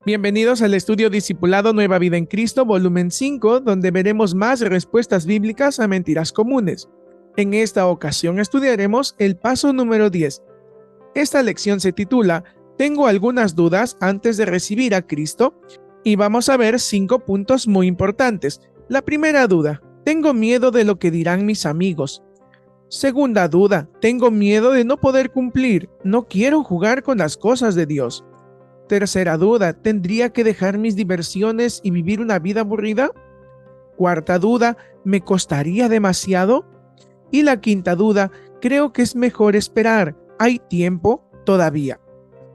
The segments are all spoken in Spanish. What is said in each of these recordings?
Bienvenidos al estudio Discipulado Nueva Vida en Cristo, volumen 5, donde veremos más respuestas bíblicas a mentiras comunes. En esta ocasión estudiaremos el paso número 10. Esta lección se titula Tengo algunas dudas antes de recibir a Cristo y vamos a ver 5 puntos muy importantes. La primera duda, tengo miedo de lo que dirán mis amigos. Segunda duda, tengo miedo de no poder cumplir, no quiero jugar con las cosas de Dios. Tercera duda, ¿tendría que dejar mis diversiones y vivir una vida aburrida? Cuarta duda, ¿me costaría demasiado? Y la quinta duda, creo que es mejor esperar, hay tiempo todavía.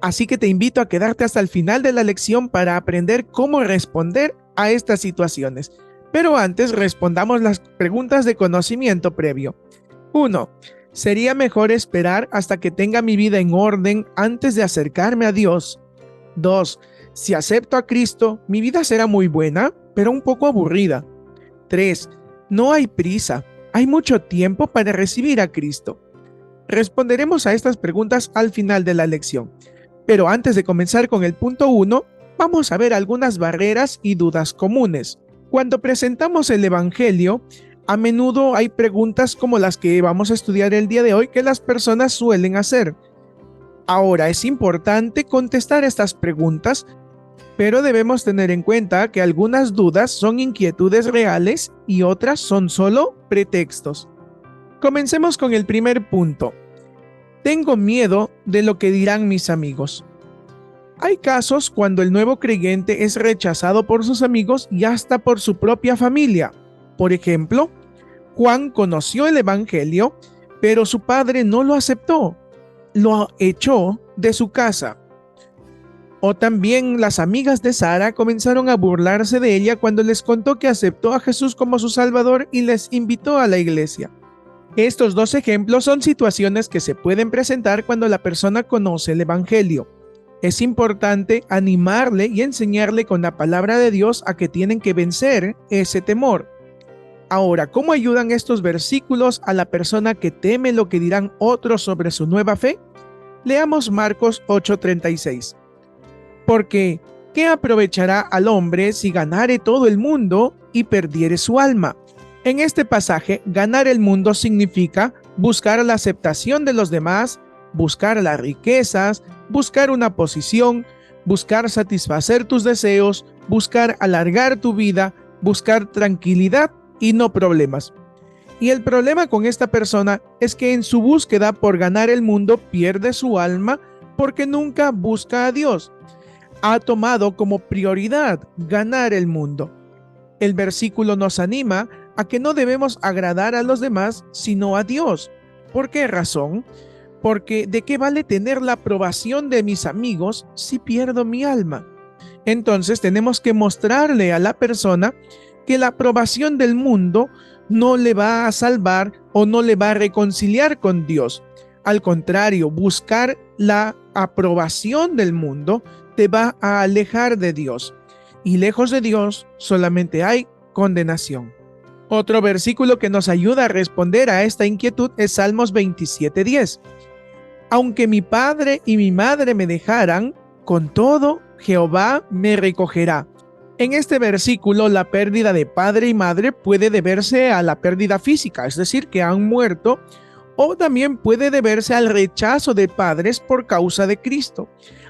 Así que te invito a quedarte hasta el final de la lección para aprender cómo responder a estas situaciones. Pero antes respondamos las preguntas de conocimiento previo. 1. ¿Sería mejor esperar hasta que tenga mi vida en orden antes de acercarme a Dios? 2. Si acepto a Cristo, mi vida será muy buena, pero un poco aburrida. 3. No hay prisa, hay mucho tiempo para recibir a Cristo. Responderemos a estas preguntas al final de la lección. Pero antes de comenzar con el punto 1, vamos a ver algunas barreras y dudas comunes. Cuando presentamos el Evangelio, a menudo hay preguntas como las que vamos a estudiar el día de hoy que las personas suelen hacer. Ahora, es importante contestar estas preguntas, pero debemos tener en cuenta que algunas dudas son inquietudes reales y otras son solo pretextos. Comencemos con el primer punto. Tengo miedo de lo que dirán mis amigos. Hay casos cuando el nuevo creyente es rechazado por sus amigos y hasta por su propia familia. Por ejemplo, Juan conoció el Evangelio, pero su padre no lo aceptó. Lo echó de su casa. O también las amigas de Sara comenzaron a burlarse de ella cuando les contó que aceptó a Jesús como su Salvador y les invitó a la iglesia. Estos dos ejemplos son situaciones que se pueden presentar cuando la persona conoce el Evangelio. Es importante animarle y enseñarle con la palabra de Dios a que tienen que vencer ese temor. Ahora, ¿cómo ayudan estos versículos a la persona que teme lo que dirán otros sobre su nueva fe? Leamos Marcos 8:36. Porque, ¿qué aprovechará al hombre si ganare todo el mundo y perdiere su alma? En este pasaje, ganar el mundo significa buscar la aceptación de los demás, buscar las riquezas, buscar una posición, buscar satisfacer tus deseos, buscar alargar tu vida, buscar tranquilidad y no problemas. Y el problema con esta persona es que en su búsqueda por ganar el mundo pierde su alma porque nunca busca a Dios. Ha tomado como prioridad ganar el mundo. El versículo nos anima a que no debemos agradar a los demás, sino a Dios. ¿Por qué razón? Porque ¿de qué vale tener la aprobación de mis amigos si pierdo mi alma? Entonces tenemos que mostrarle a la persona que la aprobación del mundo no le va a salvar o no le va a reconciliar con Dios. Al contrario, buscar la aprobación del mundo te va a alejar de Dios. Y lejos de Dios solamente hay condenación. Otro versículo que nos ayuda a responder a esta inquietud es Salmos 27:10. Aunque mi padre y mi madre me dejaran, con todo Jehová me recogerá. En este versículo, la pérdida de padre y madre puede deberse a la pérdida física, es decir, que han muerto, o también puede deberse al rechazo de padres por causa de Cristo.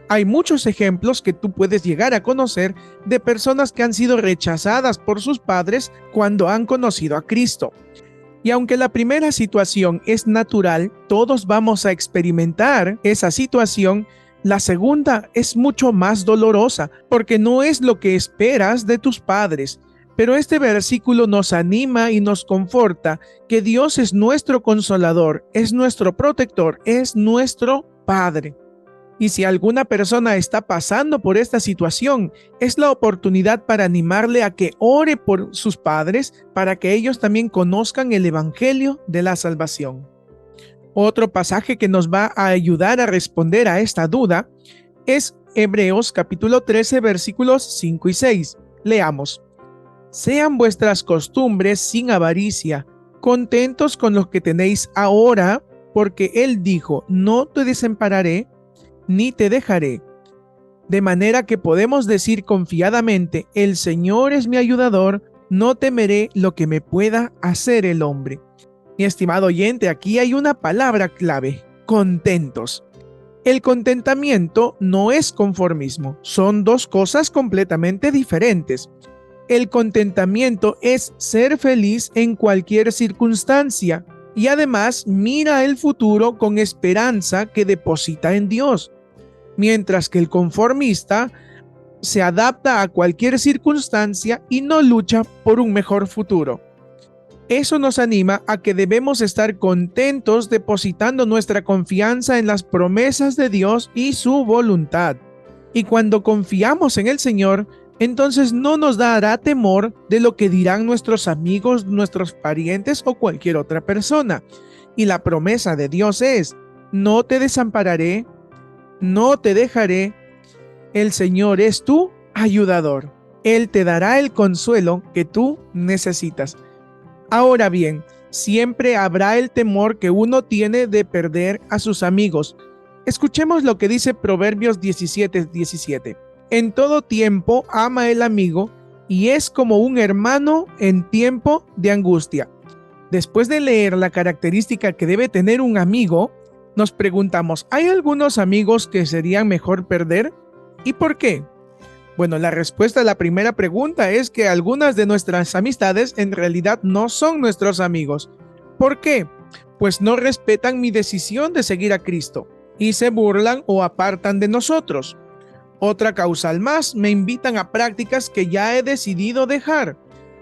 Hay muchos ejemplos que tú puedes llegar a conocer de personas que han sido rechazadas por sus padres cuando han conocido a Cristo. Y aunque la primera situación es natural, todos vamos a experimentar esa situación. La segunda es mucho más dolorosa porque no es lo que esperas de tus padres. Pero este versículo nos anima y nos conforta que Dios es nuestro consolador, es nuestro protector, es nuestro Padre. Y si alguna persona está pasando por esta situación, es la oportunidad para animarle a que ore por sus padres para que ellos también conozcan el Evangelio de la salvación. Otro pasaje que nos va a ayudar a responder a esta duda es Hebreos capítulo 13 versículos 5 y 6. Leamos. Sean vuestras costumbres sin avaricia, contentos con lo que tenéis ahora, porque Él dijo, no te desampararé ni te dejaré. De manera que podemos decir confiadamente: el Señor es mi ayudador, no temeré lo que me pueda hacer el hombre. Mi estimado oyente, aquí hay una palabra clave: contentos. El contentamiento no es conformismo, son dos cosas completamente diferentes. El contentamiento es ser feliz en cualquier circunstancia y además mira el futuro con esperanza que deposita en Dios, mientras que el conformista se adapta a cualquier circunstancia y no lucha por un mejor futuro. Eso nos anima a que debemos estar contentos depositando nuestra confianza en las promesas de Dios y su voluntad. Y cuando confiamos en el Señor, entonces no nos dará temor de lo que dirán nuestros amigos, nuestros parientes o cualquier otra persona. Y la promesa de Dios es: no te desampararé, no te dejaré. El Señor es tu ayudador. Él te dará el consuelo que tú necesitas. Ahora bien, siempre habrá el temor que uno tiene de perder a sus amigos. Escuchemos lo que dice Proverbios 17:17. En todo tiempo ama el amigo y es como un hermano en tiempo de angustia. Después de leer la característica que debe tener un amigo, nos preguntamos: ¿hay algunos amigos que serían mejor perder? ¿Y por qué? Bueno, la respuesta a la primera pregunta es que algunas de nuestras amistades en realidad no son nuestros amigos. ¿Por qué? Pues no respetan mi decisión de seguir a Cristo y se burlan o apartan de nosotros. Otra causal más: me invitan a prácticas que ya he decidido dejar,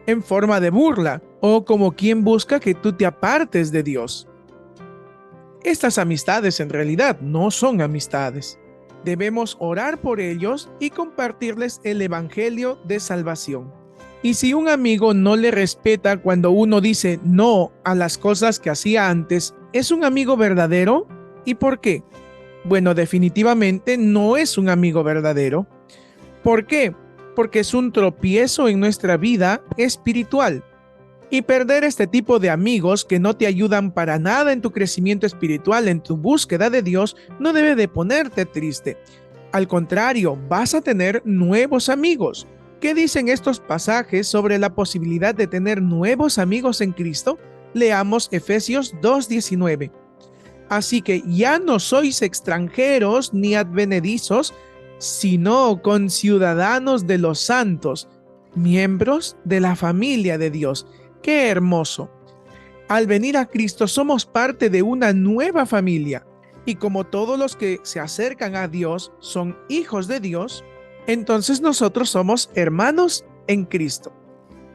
en forma de burla o como quien busca que tú te apartes de Dios. Estas amistades en realidad no son amistades. Debemos orar por ellos y compartirles el evangelio de salvación. Y si un amigo no le respeta cuando uno dice no a las cosas que hacía antes, ¿es un amigo verdadero? ¿Y por qué? Bueno, definitivamente no es un amigo verdadero. ¿Por qué? Porque es un tropiezo en nuestra vida espiritual. Y perder este tipo de amigos que no te ayudan para nada en tu crecimiento espiritual, en tu búsqueda de Dios, no debe de ponerte triste. Al contrario, vas a tener nuevos amigos. ¿Qué dicen estos pasajes sobre la posibilidad de tener nuevos amigos en Cristo? Leamos Efesios 2:19. Así que ya no sois extranjeros ni advenedizos, sino conciudadanos de los santos, miembros de la familia de Dios. ¡Qué hermoso! Al venir a Cristo somos parte de una nueva familia, y como todos los que se acercan a Dios son hijos de Dios, entonces nosotros somos hermanos en Cristo.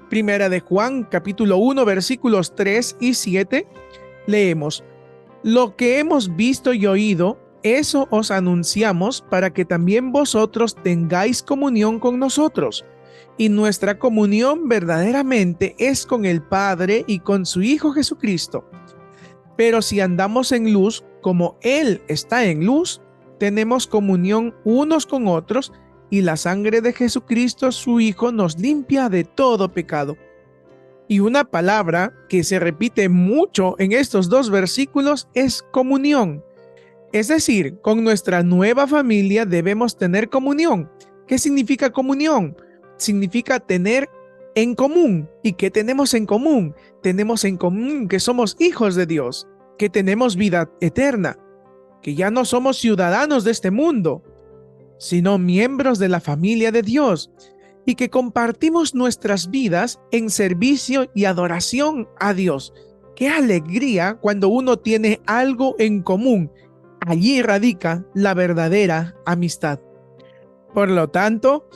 Primera de Juan, capítulo 1, versículos 3 y 7, leemos: lo que hemos visto y oído, eso os anunciamos para que también vosotros tengáis comunión con nosotros. Y nuestra comunión verdaderamente es con el Padre y con su Hijo Jesucristo. Pero si andamos en luz, como Él está en luz, tenemos comunión unos con otros, y la sangre de Jesucristo, su Hijo, nos limpia de todo pecado. Y una palabra que se repite mucho en estos dos versículos es comunión. Es decir, con nuestra nueva familia debemos tener comunión. ¿Qué significa comunión? Significa tener en común. ¿Y qué tenemos en común? Tenemos en común que somos hijos de Dios, que tenemos vida eterna, que ya no somos ciudadanos de este mundo, sino miembros de la familia de Dios, y que compartimos nuestras vidas en servicio y adoración a Dios. ¡Qué alegría cuando uno tiene algo en común! Allí radica la verdadera amistad. Por lo tanto,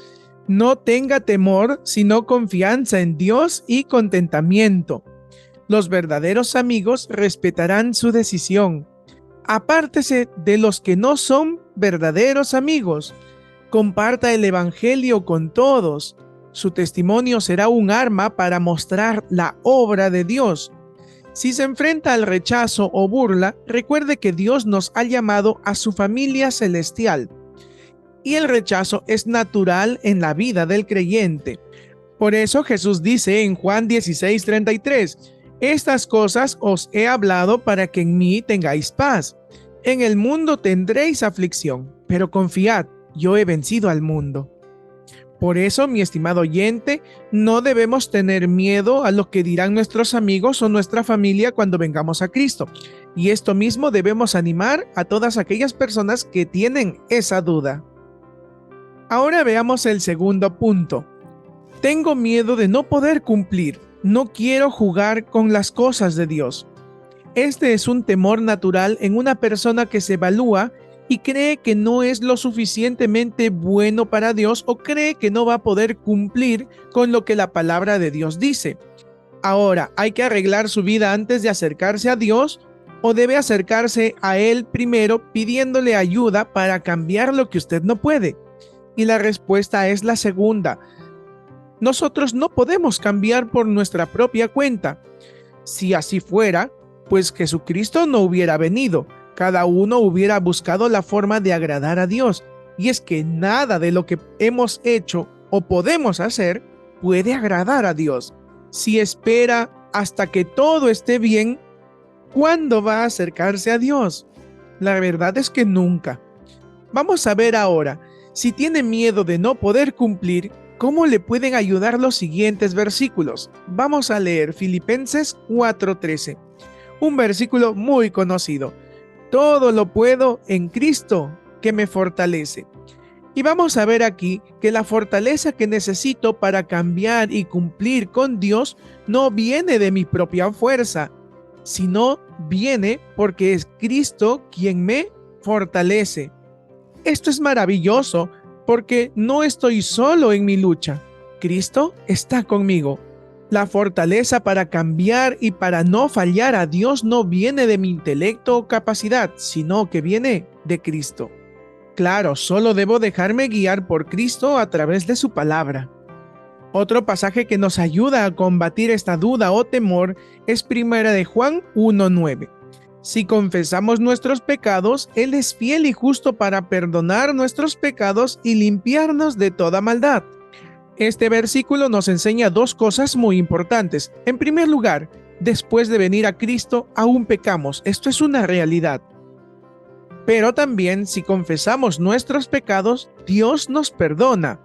no tenga temor, sino confianza en Dios y contentamiento. Los verdaderos amigos respetarán su decisión. Apártese de los que no son verdaderos amigos. Comparta el evangelio con todos. Su testimonio será un arma para mostrar la obra de Dios. Si se enfrenta al rechazo o burla, recuerde que Dios nos ha llamado a su familia celestial. Y el rechazo es natural en la vida del creyente. Por eso Jesús dice en Juan 16:33, estas cosas os he hablado para que en mí tengáis paz. En el mundo tendréis aflicción, pero confiad, yo he vencido al mundo. Por eso, mi estimado oyente, no debemos tener miedo a lo que dirán nuestros amigos o nuestra familia cuando vengamos a Cristo. Y esto mismo debemos animar a todas aquellas personas que tienen esa duda. Ahora veamos el segundo punto. Tengo miedo de no poder cumplir. No quiero jugar con las cosas de Dios. Este es un temor natural en una persona que se evalúa y cree que no es lo suficientemente bueno para Dios o cree que no va a poder cumplir con lo que la palabra de Dios dice. Ahora, ¿hay que arreglar su vida antes de acercarse a Dios o debe acercarse a Él primero pidiéndole ayuda para cambiar lo que usted no puede? Y la respuesta es la segunda. Nosotros no podemos cambiar por nuestra propia cuenta. Si así fuera, pues Jesucristo no hubiera venido. Cada uno hubiera buscado la forma de agradar a Dios. Y es que nada de lo que hemos hecho o podemos hacer puede agradar a Dios. Si espera hasta que todo esté bien, ¿cuándo va a acercarse a Dios? La verdad es que nunca. Vamos a ver ahora, si tiene miedo de no poder cumplir, ¿cómo le pueden ayudar los siguientes versículos? Vamos a leer Filipenses 4:13, un versículo muy conocido. Todo lo puedo en Cristo que me fortalece. Y vamos a ver aquí que la fortaleza que necesito para cambiar y cumplir con Dios no viene de mi propia fuerza, sino viene porque es Cristo quien me fortalece. Esto es maravilloso porque no estoy solo en mi lucha. Cristo está conmigo. La fortaleza para cambiar y para no fallar a Dios no viene de mi intelecto o capacidad, sino que viene de Cristo. Claro, solo debo dejarme guiar por Cristo a través de su palabra. Otro pasaje que nos ayuda a combatir esta duda o temor es 1 de Juan 1:9. Si confesamos nuestros pecados, Él es fiel y justo para perdonar nuestros pecados y limpiarnos de toda maldad. Este versículo nos enseña dos cosas muy importantes. En primer lugar, después de venir a Cristo, aún pecamos. Esto es una realidad. Pero también, si confesamos nuestros pecados, Dios nos perdona.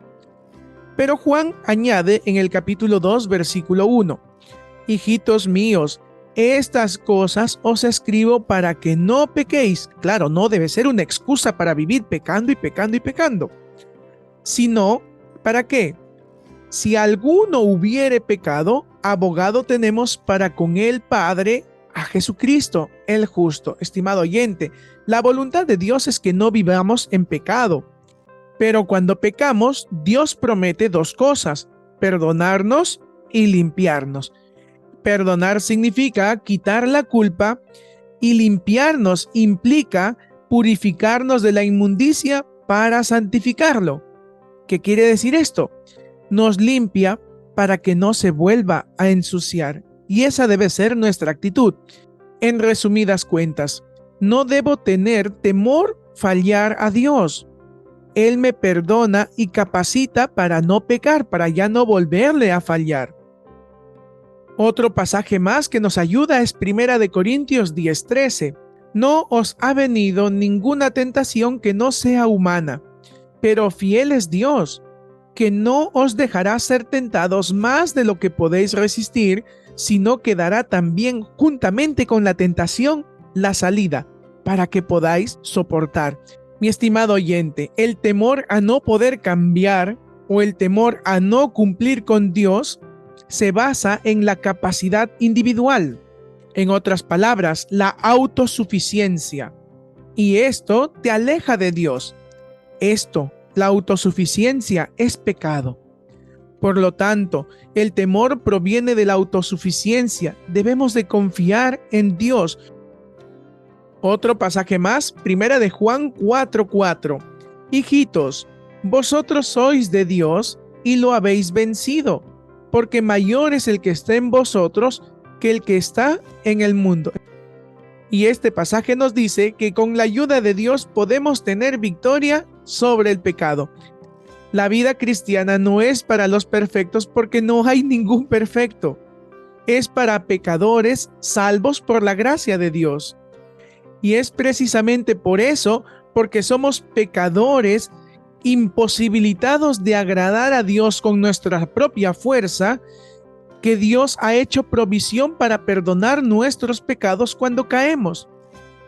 Pero Juan añade en el capítulo 2, versículo 1, hijitos míos, estas cosas os escribo para que no pequéis. Claro, no debe ser una excusa para vivir pecando y pecando y pecando. Sino, ¿para qué? Si alguno hubiere pecado, abogado tenemos para con el Padre a Jesucristo, el justo. Estimado oyente, la voluntad de Dios es que no vivamos en pecado. Pero cuando pecamos, Dios promete dos cosas: perdonarnos y limpiarnos. Perdonar significa quitar la culpa y limpiarnos implica purificarnos de la inmundicia para santificarlo. ¿Qué quiere decir esto? Nos limpia para que no se vuelva a ensuciar. Y esa debe ser nuestra actitud. En resumidas cuentas, no debo tener temor fallar a Dios. Él me perdona y capacita para no pecar, para ya no volverle a fallar. Otro pasaje más que nos ayuda es 1 de Corintios 10:13. No os ha venido ninguna tentación que no sea humana, pero fiel es Dios, que no os dejará ser tentados más de lo que podéis resistir, sino que dará también juntamente con la tentación la salida, para que podáis soportar. Mi estimado oyente, el temor a no poder cambiar o el temor a no cumplir con Dios se basa en la capacidad individual. En otras palabras, la autosuficiencia. Y esto te aleja de Dios. La autosuficiencia es pecado. Por lo tanto, el temor proviene de la autosuficiencia. Debemos de confiar en Dios. Otro pasaje más, 1 de Juan 4:4. Hijitos, vosotros sois de Dios y lo habéis vencido, porque mayor es el que está en vosotros que el que está en el mundo. Y este pasaje nos dice que con la ayuda de Dios podemos tener victoria sobre el pecado. La vida cristiana no es para los perfectos porque no hay ningún perfecto. Es para pecadores salvos por la gracia de Dios. Y es precisamente por eso, porque somos pecadores, imposibilitados de agradar a Dios con nuestra propia fuerza, que Dios ha hecho provisión para perdonar nuestros pecados cuando caemos.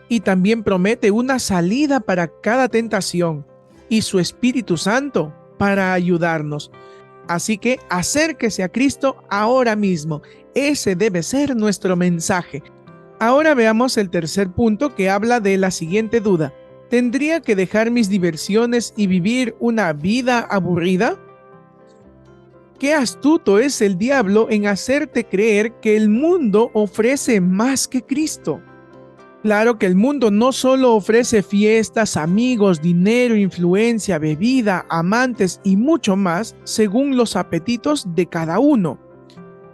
Y también promete una salida para cada tentación y su Espíritu Santo para ayudarnos. Así que acérquese a Cristo ahora mismo. Ese debe ser nuestro mensaje. Ahora veamos el tercer punto, que habla de la siguiente duda. ¿Tendría que dejar mis diversiones y vivir una vida aburrida? Qué astuto es el diablo en hacerte creer que el mundo ofrece más que Cristo. Claro que el mundo no solo ofrece fiestas, amigos, dinero, influencia, bebida, amantes y mucho más según los apetitos de cada uno.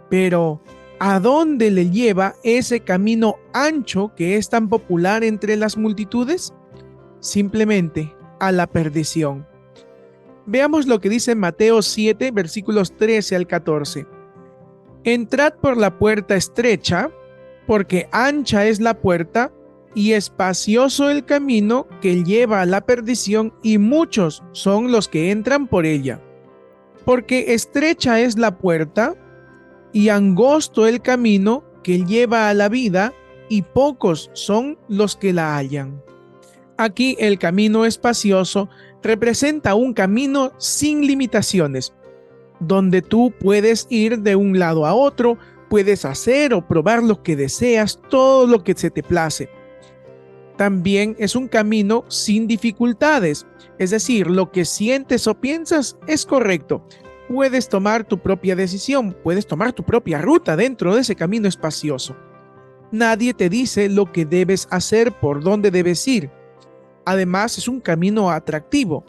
Pero, ¿a dónde le lleva ese camino ancho que es tan popular entre las multitudes? Simplemente a la perdición. Veamos lo que dice Mateo 7, versículos 13 al 14. Entrad por la puerta estrecha, porque ancha es la puerta y espacioso el camino que lleva a la perdición, y muchos son los que entran por ella. Porque estrecha es la puerta y angosto el camino que lleva a la vida, y pocos son los que la hallan. Aquí el camino espacioso representa un camino sin limitaciones, donde tú puedes ir de un lado a otro, puedes hacer o probar lo que deseas, todo lo que se te place. También es un camino sin dificultades, es decir, lo que sientes o piensas es correcto. Puedes tomar tu propia decisión, puedes tomar tu propia ruta dentro de ese camino espacioso. Nadie te dice lo que debes hacer, por dónde debes ir. Además, es un camino atractivo.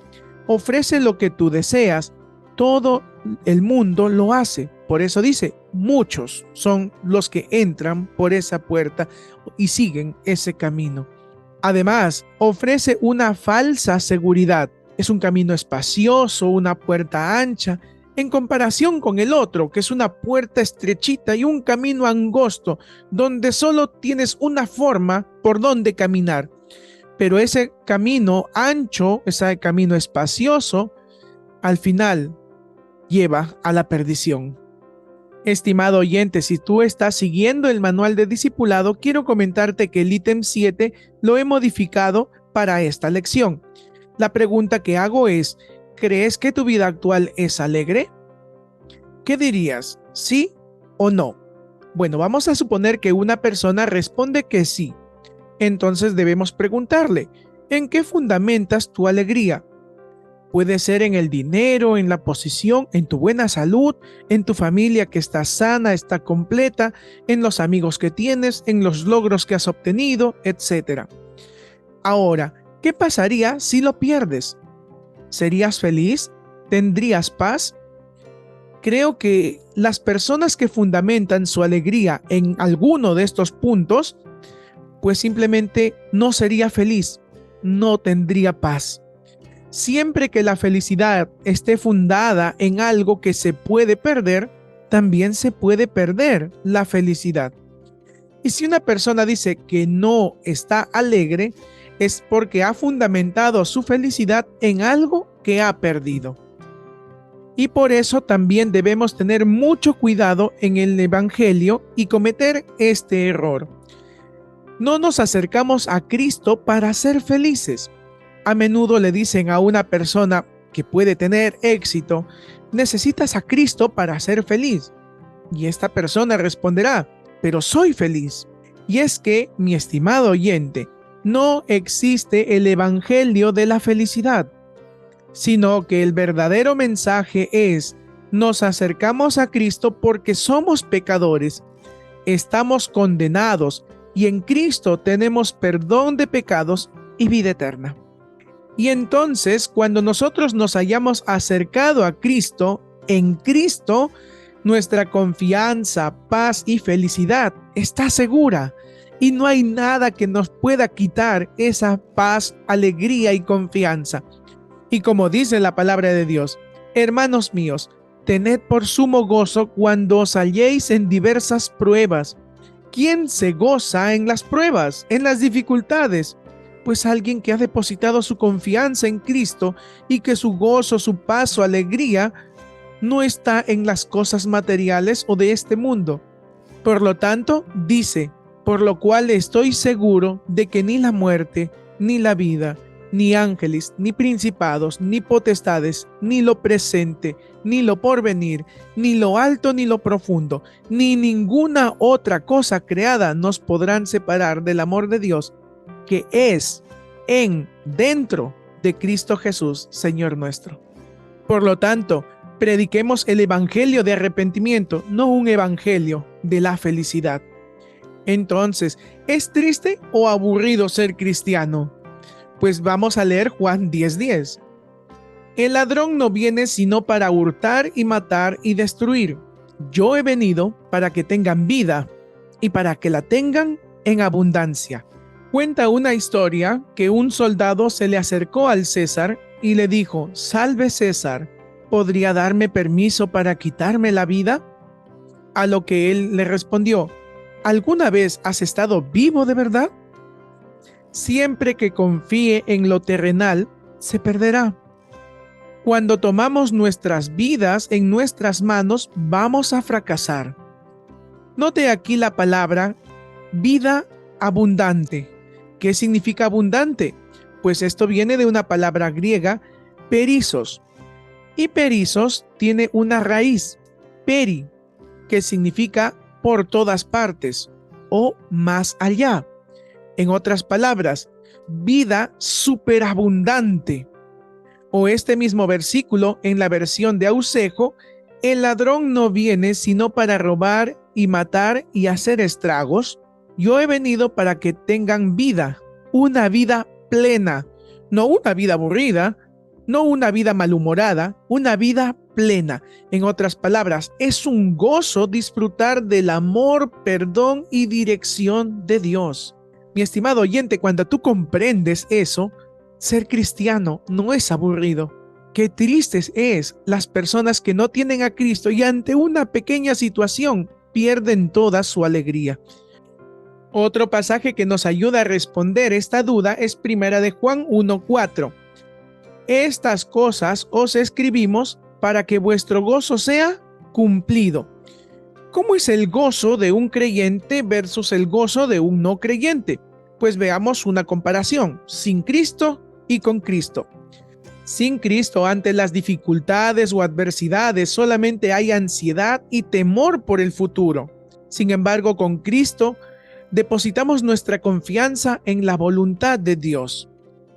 Ofrece lo que tú deseas. Todo el mundo lo hace. Por eso dice, muchos son los que entran por esa puerta y siguen ese camino. Además, ofrece una falsa seguridad. Es un camino espacioso, una puerta ancha, en comparación con el otro, que es una puerta estrechita y un camino angosto, donde solo tienes una forma por donde caminar. Pero ese camino ancho, ese camino espacioso, al final lleva a la perdición. Estimado oyente, si tú estás siguiendo el manual de discipulado, quiero comentarte que el ítem 7 lo he modificado para esta lección. La pregunta que hago es, ¿crees que tu vida actual es alegre? ¿Qué dirías? ¿Sí o no? Bueno, vamos a suponer que una persona responde que sí. Entonces debemos preguntarle, ¿en qué fundamentas tu alegría? Puede ser en el dinero, en la posición, en tu buena salud, en tu familia que está sana, está completa, en los amigos que tienes, en los logros que has obtenido, etc. Ahora, ¿qué pasaría si lo pierdes? ¿Serías feliz? ¿Tendrías paz? Creo que las personas que fundamentan su alegría en alguno de estos puntos, pues simplemente no sería feliz, no tendría paz. Siempre que la felicidad esté fundada en algo que se puede perder, también se puede perder la felicidad. Y si una persona dice que no está alegre, es porque ha fundamentado su felicidad en algo que ha perdido. Y por eso también debemos tener mucho cuidado en el Evangelio y cometer este error. No nos acercamos a Cristo para ser felices. A menudo le dicen a una persona que puede tener éxito, necesitas a Cristo para ser feliz. Y esta persona responderá, pero soy feliz. Y es que, mi estimado oyente, no existe el evangelio de la felicidad, sino que el verdadero mensaje es, nos acercamos a Cristo porque somos pecadores, estamos condenados y en Cristo tenemos perdón de pecados y vida eterna. Y entonces, cuando nosotros nos hayamos acercado a Cristo, en Cristo, nuestra confianza, paz y felicidad está segura. Y no hay nada que nos pueda quitar esa paz, alegría y confianza. Y como dice la palabra de Dios, hermanos míos, tened por sumo gozo cuando os halléis en diversas pruebas. ¿Quién se goza en las pruebas, en las dificultades? Pues alguien que ha depositado su confianza en Cristo y que su gozo, su paz, su alegría no está en las cosas materiales o de este mundo. Por lo tanto, dice, por lo cual estoy seguro de que ni la muerte, ni la vida, ni ángeles, ni principados, ni potestades, ni lo presente, ni lo porvenir, ni lo alto, ni lo profundo, ni ninguna otra cosa creada nos podrán separar del amor de Dios, que es dentro de Cristo Jesús, Señor nuestro. Por lo tanto, prediquemos el evangelio de arrepentimiento, no un evangelio de la felicidad. Entonces, ¿es triste o aburrido ser cristiano? Pues vamos a leer Juan 10:10. El ladrón no viene sino para hurtar y matar y destruir. Yo he venido para que tengan vida y para que la tengan en abundancia. Cuenta una historia que un soldado se le acercó al César y le dijo: Salve César, ¿podría darme permiso para quitarme la vida? A lo que él le respondió: ¿alguna vez has estado vivo de verdad? Siempre que confíe en lo terrenal, se perderá. Cuando tomamos nuestras vidas en nuestras manos, vamos a fracasar. Note aquí la palabra vida abundante. ¿Qué significa abundante? Pues esto viene de una palabra griega, perizos. Y perizos tiene una raíz, peri, que significa por todas partes o más allá. En otras palabras, vida superabundante. O este mismo versículo en la versión de Ausejo: el ladrón no viene sino para robar y matar y hacer estragos. Yo he venido para que tengan vida, una vida plena, no una vida aburrida, no una vida malhumorada, una vida plena. En otras palabras, es un gozo disfrutar del amor, perdón y dirección de Dios. Mi estimado oyente, cuando tú comprendes eso, ser cristiano no es aburrido. Qué tristes es las personas que no tienen a Cristo y ante una pequeña situación pierden toda su alegría. Otro pasaje que nos ayuda a responder esta duda es 1 de Juan 1:4. Estas cosas os escribimos para que vuestro gozo sea cumplido. ¿Cómo es el gozo de un creyente versus el gozo de un no creyente? Pues veamos una comparación, sin Cristo y con Cristo. Sin Cristo, ante las dificultades o adversidades, solamente hay ansiedad y temor por el futuro. Sin embargo, con Cristo, depositamos nuestra confianza en la voluntad de Dios,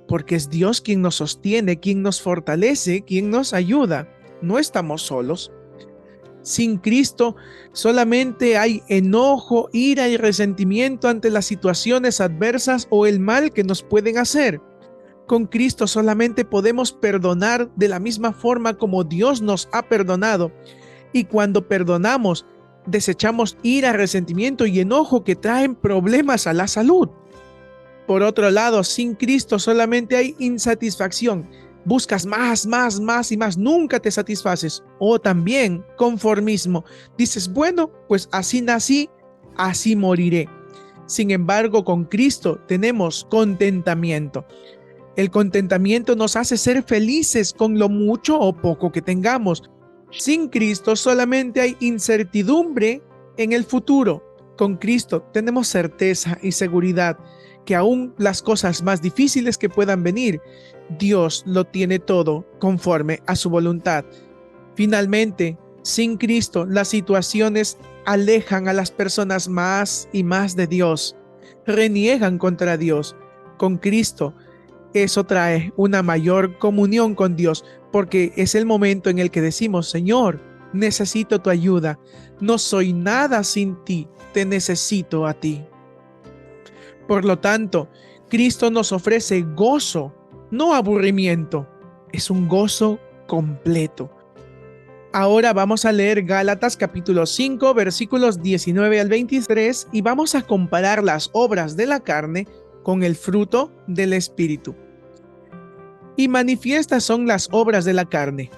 porque es Dios quien nos sostiene, quien nos fortalece, quien nos ayuda. No estamos solos. Sin Cristo solamente hay enojo, ira y resentimiento ante las situaciones adversas o el mal que nos pueden hacer. Con Cristo solamente podemos perdonar de la misma forma como Dios nos ha perdonado. Y cuando perdonamos, desechamos ira, resentimiento y enojo que traen problemas a la salud. Por otro lado, sin Cristo solamente hay insatisfacción. Buscas más y más, nunca te satisfaces. O también conformismo. Dices, bueno, pues así nací, así moriré. Sin embargo, con Cristo tenemos contentamiento. El contentamiento nos hace ser felices con lo mucho o poco que tengamos. Sin Cristo solamente hay incertidumbre en el futuro. Con Cristo tenemos certeza y seguridad que aún las cosas más difíciles que puedan venir, Dios lo tiene todo conforme a su voluntad. Finalmente, sin Cristo, las situaciones alejan a las personas más y más de Dios, reniegan contra Dios. Con Cristo, eso trae una mayor comunión con Dios, porque es el momento en el que decimos, Señor, necesito tu ayuda, no soy nada sin ti, te necesito a ti. Por lo tanto, Cristo nos ofrece gozo, no aburrimiento, es un gozo completo. Ahora vamos a leer Gálatas capítulo 5, versículos 19 al 23 y vamos a comparar las obras de la carne con el fruto del Espíritu. Y manifiestas son las obras de la carne: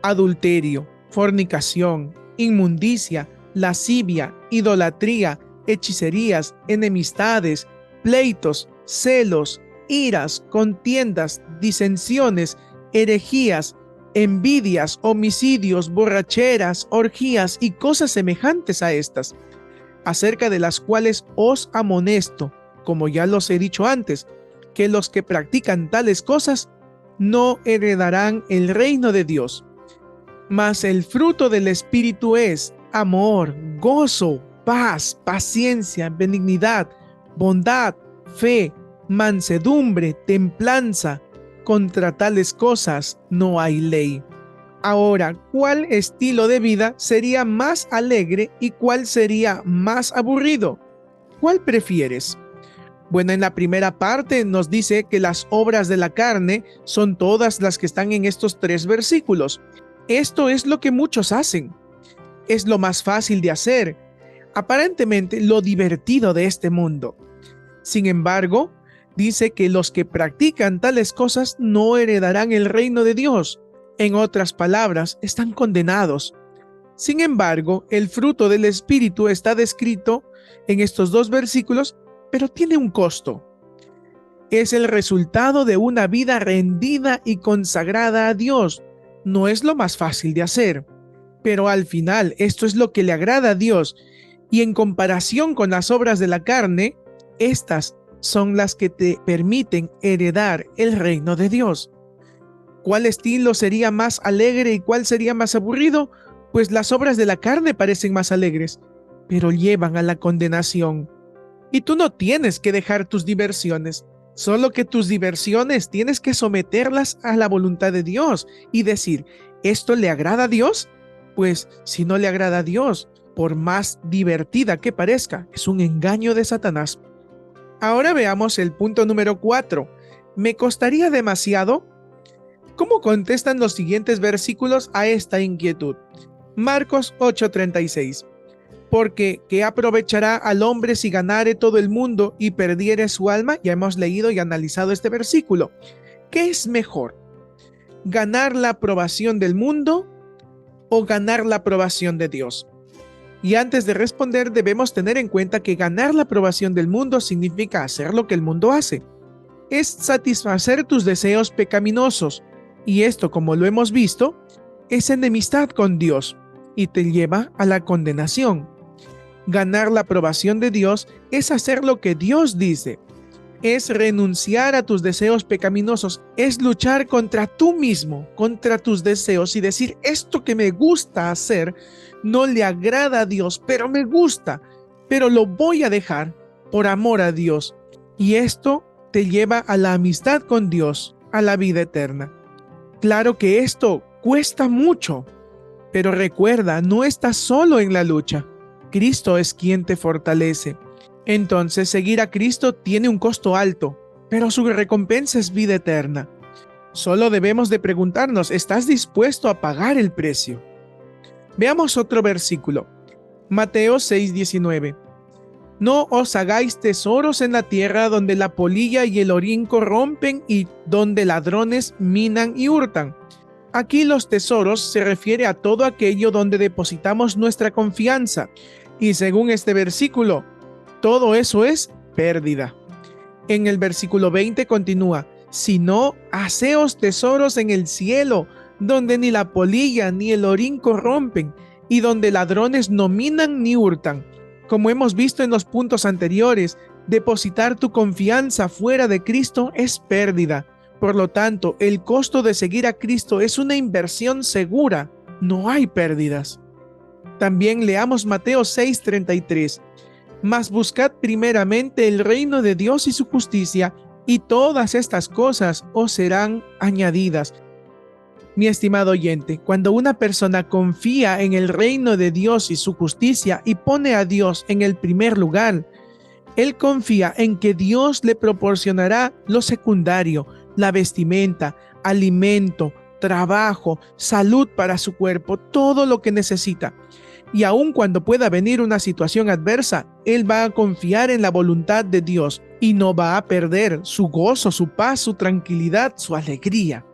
adulterio, fornicación, inmundicia, lascivia, idolatría, hechicerías, enemistades, pleitos, celos, iras, contiendas, disensiones, herejías, envidias, homicidios, borracheras, orgías y cosas semejantes a estas, acerca de las cuales os amonesto, como ya los he dicho antes, que los que practican tales cosas no heredarán el reino de Dios. Mas el fruto del Espíritu es amor, gozo, paz, paciencia, benignidad, bondad, fe, mansedumbre, templanza. Contra tales cosas no hay ley. Ahora, ¿cuál estilo de vida sería más alegre y cuál sería más aburrido? ¿Cuál prefieres? Bueno, en la primera parte nos dice que las obras de la carne son todas las que están en estos 3 versículos. Esto es lo que muchos hacen. Es lo más fácil de hacer, aparentemente lo divertido de este mundo. Sin embargo, dice que los que practican tales cosas no heredarán el reino de Dios. En otras palabras, están condenados. Sin embargo, el fruto del Espíritu está descrito en estos 2 versículos, pero tiene un costo. Es el resultado de una vida rendida y consagrada a Dios. No es lo más fácil de hacer, pero al final esto es lo que le agrada a Dios, y en comparación con las obras de la carne, estas son las que te permiten heredar el reino de Dios. ¿Cuál estilo sería más alegre y cuál sería más aburrido? Pues las obras de la carne parecen más alegres, pero llevan a la condenación. Y tú no tienes que dejar tus diversiones, solo que tus diversiones tienes que someterlas a la voluntad de Dios y decir, ¿esto le agrada a Dios? Pues si no le agrada a Dios, por más divertida que parezca, es un engaño de Satanás. Ahora veamos el punto número 4. ¿Me costaría demasiado? ¿Cómo contestan los siguientes versículos a esta inquietud? Marcos 8:36. Porque ¿qué aprovechará al hombre si ganare todo el mundo y perdiere su alma? Ya hemos leído y analizado este versículo. ¿Qué es mejor? ¿Ganar la aprobación del mundo o ganar la aprobación de Dios? Y antes de responder debemos tener en cuenta que ganar la aprobación del mundo significa hacer lo que el mundo hace. Es satisfacer tus deseos pecaminosos. Y esto, como lo hemos visto, es enemistad con Dios y te lleva a la condenación. Ganar la aprobación de Dios es hacer lo que Dios dice. Es renunciar a tus deseos pecaminosos. Es luchar contra tú mismo, contra tus deseos y decir, esto que me gusta hacer no le agrada a Dios, pero me gusta, pero lo voy a dejar por amor a Dios. Y esto te lleva a la amistad con Dios, a la vida eterna. Claro que esto cuesta mucho, pero recuerda, no estás solo en la lucha. Cristo es quien te fortalece. Entonces, seguir a Cristo tiene un costo alto, pero su recompensa es vida eterna. Solo debemos de preguntarnos, ¿estás dispuesto a pagar el precio? Veamos otro versículo. Mateo 6:19. No os hagáis tesoros en la tierra donde la polilla y el orín corrompen y donde ladrones minan y hurtan. Aquí los tesoros se refiere a todo aquello donde depositamos nuestra confianza. Y según este versículo, todo eso es pérdida. En el versículo 20 continúa, sino haceos tesoros en el cielo, donde ni la polilla ni el orín corrompen, y donde ladrones no minan ni hurtan. Como hemos visto en los puntos anteriores, depositar tu confianza fuera de Cristo es pérdida. Por lo tanto, el costo de seguir a Cristo es una inversión segura. No hay pérdidas. También leamos Mateo 6:33. Mas buscad primeramente el reino de Dios y su justicia, y todas estas cosas os serán añadidas. Mi estimado oyente, cuando una persona confía en el reino de Dios y su justicia y pone a Dios en el primer lugar, él confía en que Dios le proporcionará lo secundario, la vestimenta, alimento, trabajo, salud para su cuerpo, todo lo que necesita. Y aun cuando pueda venir una situación adversa, él va a confiar en la voluntad de Dios y no va a perder su gozo, su paz, su tranquilidad, su alegría.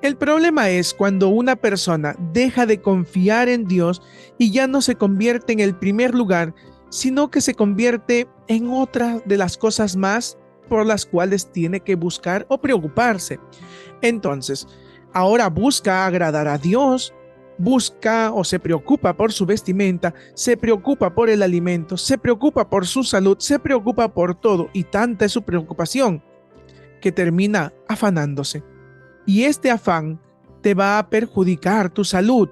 El problema es cuando una persona deja de confiar en Dios y ya no se convierte en el primer lugar, sino que se convierte en otra de las cosas más por las cuales tiene que buscar o preocuparse. Entonces, ahora busca agradar a Dios, busca o se preocupa por su vestimenta, se preocupa por el alimento, se preocupa por su salud, se preocupa por todo, y tanta es su preocupación que termina afanándose. Y este afán te va a perjudicar tu salud,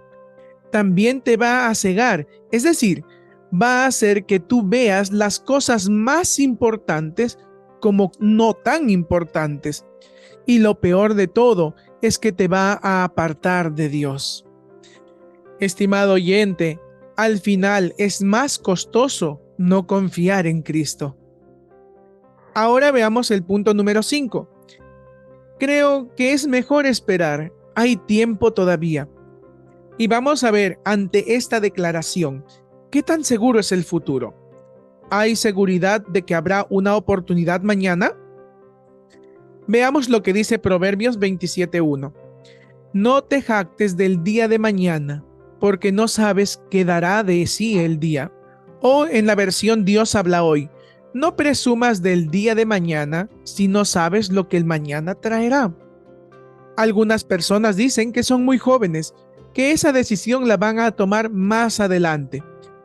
también te va a cegar, es decir, va a hacer que tú veas las cosas más importantes como no tan importantes. Y lo peor de todo es que te va a apartar de Dios. Estimado oyente, al final es más costoso no confiar en Cristo. Ahora veamos el punto número 5. Creo que es mejor esperar, hay tiempo todavía. Y vamos a ver ante esta declaración, ¿qué tan seguro es el futuro? ¿Hay seguridad de que habrá una oportunidad mañana? Veamos lo que dice Proverbios 27:1. No te jactes del día de mañana, porque no sabes qué dará de sí el día. O en la versión Dios habla hoy, no presumas del día de mañana si no sabes lo que el mañana traerá. Algunas personas dicen que son muy jóvenes, que esa decisión la van a tomar más adelante,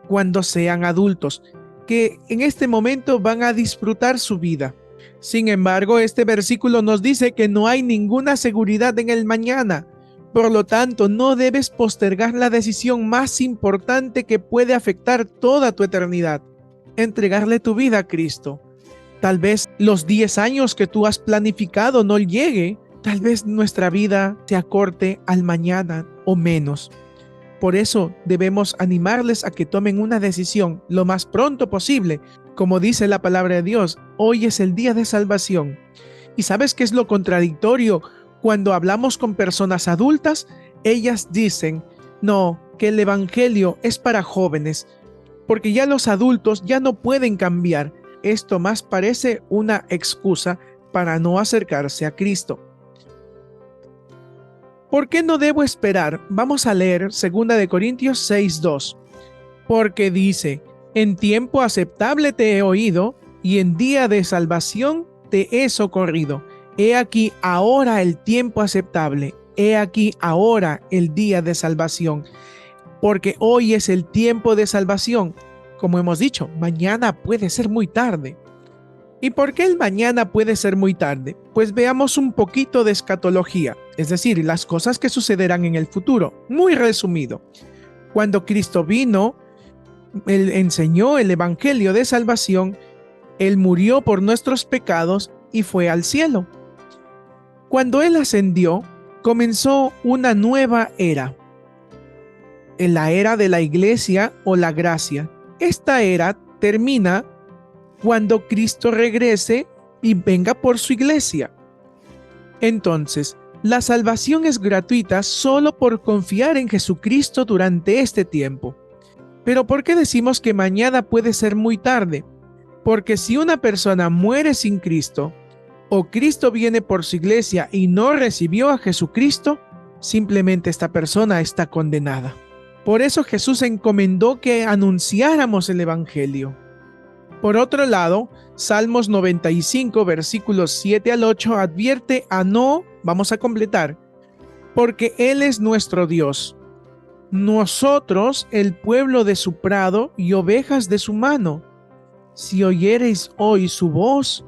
cuando sean adultos, que en este momento van a disfrutar su vida. Sin embargo, este versículo nos dice que no hay ninguna seguridad en el mañana. Por lo tanto, no debes postergar la decisión más importante que puede afectar toda tu eternidad: entregarle tu vida a Cristo. Tal vez los 10 años que tú has planificado no llegue. Tal vez nuestra vida se acorte al mañana o menos. Por eso debemos animarles a que tomen una decisión lo más pronto posible. Como dice la palabra de Dios, hoy es el día de salvación. ¿Y sabes qué es lo contradictorio? Cuando hablamos con personas adultas, ellas dicen, no, que el evangelio es para jóvenes, porque ya los adultos ya no pueden cambiar. Esto más parece una excusa para no acercarse a Cristo. ¿Por qué no debo esperar? Vamos a leer 2 Corintios 6:2. Porque dice, en tiempo aceptable te he oído, y en día de salvación te he socorrido. He aquí ahora el tiempo aceptable, he aquí ahora el día de salvación. Porque hoy es el tiempo de salvación. Como hemos dicho, mañana puede ser muy tarde. ¿Y por qué el mañana puede ser muy tarde? Pues veamos un poquito de escatología, es decir, las cosas que sucederán en el futuro. Muy resumido. Cuando Cristo vino, Él enseñó el evangelio de salvación, Él murió por nuestros pecados y fue al cielo. Cuando Él ascendió, comenzó una nueva era, en la era de la iglesia o la gracia. Esta era termina cuando Cristo regrese y venga por su iglesia. Entonces, la salvación es gratuita solo por confiar en Jesucristo durante este tiempo. Pero ¿por qué decimos que mañana puede ser muy tarde? Porque si una persona muere sin Cristo, o Cristo viene por su iglesia y no recibió a Jesucristo, simplemente esta persona está condenada. Por eso Jesús encomendó que anunciáramos el evangelio. Por otro lado, Salmos 95, versículos 7 al 8 advierte a no, vamos a completar, porque Él es nuestro Dios, nosotros el pueblo de su prado y ovejas de su mano. Si oyereis hoy su voz,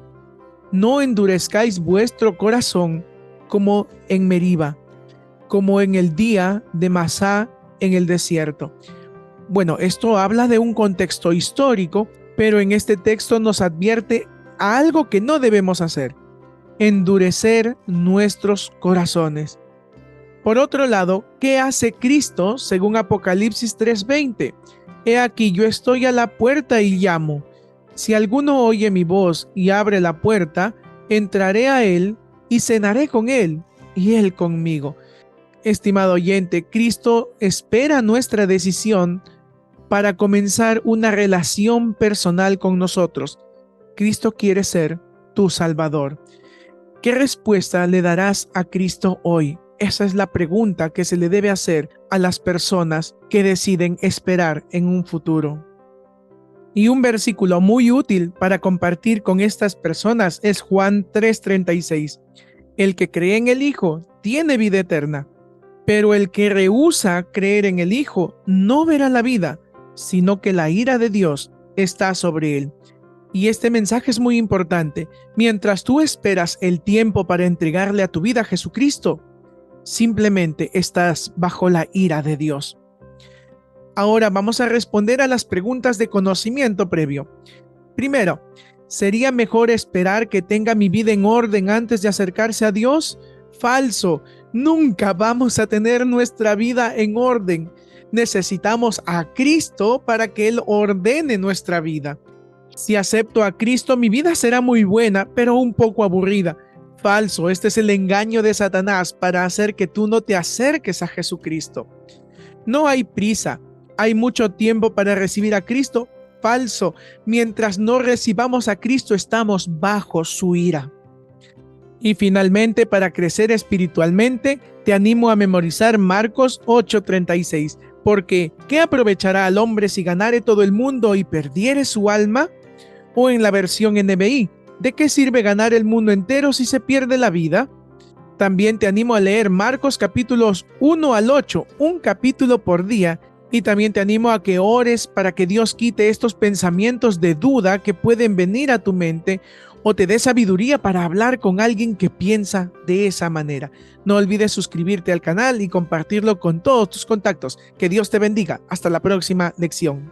no endurezcáis vuestro corazón como en Meriba, como en el día de Masá en el desierto. Bueno, esto habla de un contexto histórico, pero en este texto nos advierte a algo que no debemos hacer: endurecer nuestros corazones. Por otro lado, ¿qué hace Cristo según Apocalipsis 3:20? He aquí yo estoy a la puerta y llamo. Si alguno oye mi voz y abre la puerta, entraré a él y cenaré con él y él conmigo. Estimado oyente, Cristo espera nuestra decisión para comenzar una relación personal con nosotros. Cristo quiere ser tu Salvador. ¿Qué respuesta le darás a Cristo hoy? Esa es la pregunta que se le debe hacer a las personas que deciden esperar en un futuro. Y un versículo muy útil para compartir con estas personas es Juan 3:36. El que cree en el Hijo tiene vida eterna, pero el que rehúsa creer en el Hijo no verá la vida, sino que la ira de Dios está sobre él. Y este mensaje es muy importante. Mientras tú esperas el tiempo para entregarle a tu vida a Jesucristo, simplemente estás bajo la ira de Dios. Ahora vamos a responder a las preguntas de conocimiento previo. Primero, ¿sería mejor esperar que tenga mi vida en orden antes de acercarse a Dios? Falso. Nunca vamos a tener nuestra vida en orden. Necesitamos a Cristo para que Él ordene nuestra vida. Si acepto a Cristo, mi vida será muy buena, pero un poco aburrida. Falso. Este es el engaño de Satanás para hacer que tú no te acerques a Jesucristo. No hay prisa. Hay mucho tiempo para recibir a Cristo. Falso. Mientras no recibamos a Cristo, estamos bajo su ira. Y finalmente, para crecer espiritualmente, te animo a memorizar Marcos 8:36, porque ¿qué aprovechará al hombre si ganare todo el mundo y perdiere su alma? O en la versión NBI, ¿de qué sirve ganar el mundo entero si se pierde la vida? También te animo a leer Marcos capítulos 1 al 8, un capítulo por día, y también te animo a que ores para que Dios quite estos pensamientos de duda que pueden venir a tu mente o te dé sabiduría para hablar con alguien que piensa de esa manera. No olvides suscribirte al canal y compartirlo con todos tus contactos. Que Dios te bendiga. Hasta la próxima lección.